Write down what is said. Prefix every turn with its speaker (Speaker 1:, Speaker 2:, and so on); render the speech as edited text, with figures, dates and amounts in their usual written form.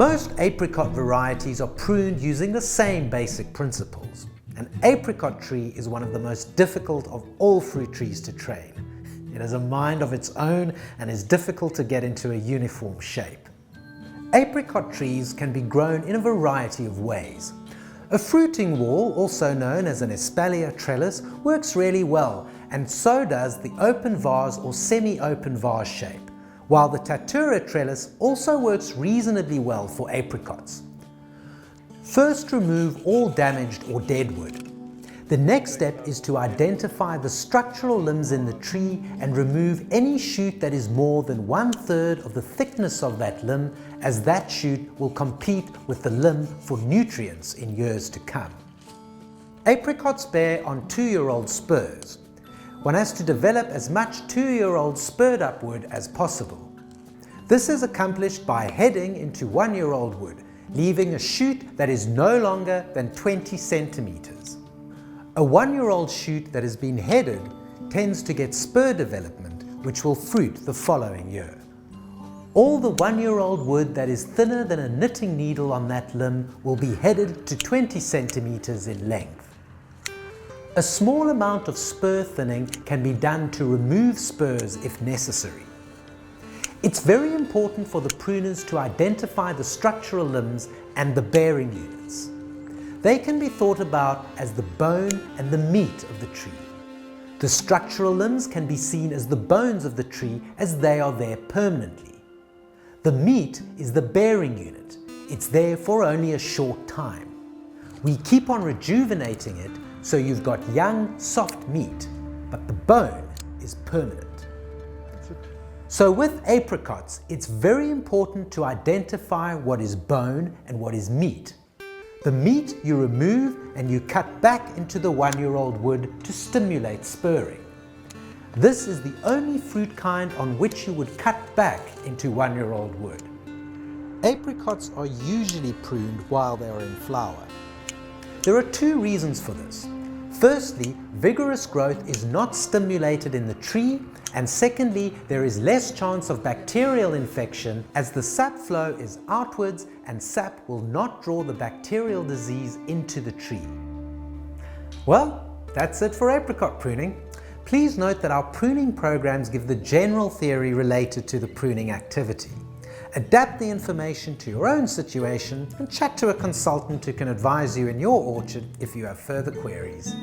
Speaker 1: Most apricot varieties are pruned using the same basic principles. An apricot tree is one of the most difficult of all fruit trees to train. It has a mind of its own and is difficult to get into a uniform shape. Apricot trees can be grown in a variety of ways. A fruiting wall, also known as an espalier trellis, works really well, and so does the open vase or semi-open vase shape, while the tatura trellis also works reasonably well for apricots. First, remove all damaged or dead wood. The next step is to identify the structural limbs in the tree and remove any shoot that is more than 1/3 of the thickness of that limb, as that shoot will compete with the limb for nutrients in years to come. Apricots bear on 2-year-old spurs. One has to develop as much 2-year-old spurred up wood as possible. This is accomplished by heading into 1-year-old wood, leaving a shoot that is no longer than 20 centimeters. A 1-year-old shoot that has been headed tends to get spur development, which will fruit the following year. All the 1-year-old wood that is thinner than a knitting needle on that limb will be headed to 20 centimeters in length. A small amount of spur thinning can be done to remove spurs if necessary. It's very important for the pruners to identify the structural limbs and the bearing units. They can be thought about as the bone and the meat of the tree. The structural limbs can be seen as the bones of the tree, as they are there permanently. The meat is the bearing unit. It's there for only a short time. We keep on rejuvenating it, so you've got young, soft meat, but the bone is permanent. So with apricots, it's very important to identify what is bone and what is meat. The meat you remove and you cut back into the 1-year-old wood to stimulate spurring. This is the only fruit kind on which you would cut back into 1-year-old wood. Apricots are usually pruned while they are in flower. There are 2 reasons for this. Firstly, vigorous growth is not stimulated in the tree, and secondly, there is less chance of bacterial infection as the sap flow is outwards and sap will not draw the bacterial disease into the tree. Well, that's it for apricot pruning. Please note that our pruning programs give the general theory related to the pruning activity. Adapt the information to your own situation and chat to a consultant who can advise you in your orchard if you have further queries.